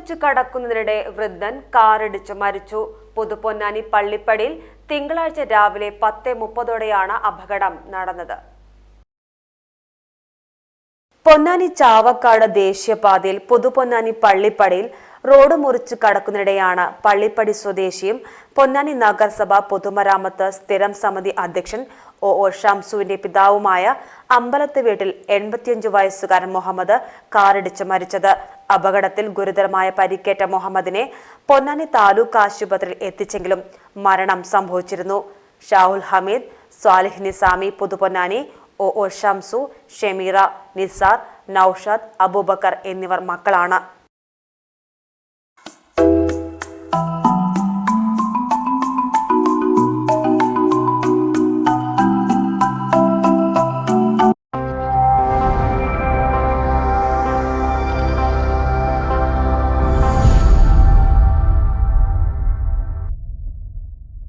മുറിച്ച് കടക്കുന്നതിനിടെ വൃദ്ധൻ കാറിടിച്ച് മരിച്ചു. പുതുപൊന്നാനി പള്ളിപ്പടിയിൽ തിങ്കളാഴ്ച രാവിലെ 10:30ഓടെയാണ് അപകടം നടന്നത്. പൊന്നാനി ചാവക്കാട് ദേശീയപാതയിൽ പുതുപൊന്നാനി പള്ളിപ്പടിയിൽ റോഡ് മുറിച്ച് കടക്കുന്നതിനിടെയാണ് പള്ളിപ്പടി സ്വദേശിയും പൊന്നാനി നഗരസഭ പൊതുമരാമത്ത് സ്ഥിരം സമിതി അധ്യക്ഷൻ ഒ ഷംസുവിന്റെ പിതാവുമായ അമ്പലത്ത് വീട്ടിൽ 85 വയസ്സുകാരൻ മുഹമ്മദ് കാറിടിച്ച് മരിച്ചത്. അപകടത്തിൽ ഗുരുതരമായ പരിക്കേറ്റ മുഹമ്മദിനെ പൊന്നാനി താലൂക്ക് ആശുപത്രിയിൽ എത്തിച്ചെങ്കിലും മരണം സംഭവിച്ചിരുന്നു. ഷാഹുൽ ഹമീദ്, സ്വാലിഹ് നിസാമി പുതുപൊന്നാനി, ഒ ഷംസു, ഷെമീറ, നിസാർ, നൌഷാദ്, അബൂബക്കർ എന്നിവർ മക്കളാണ്.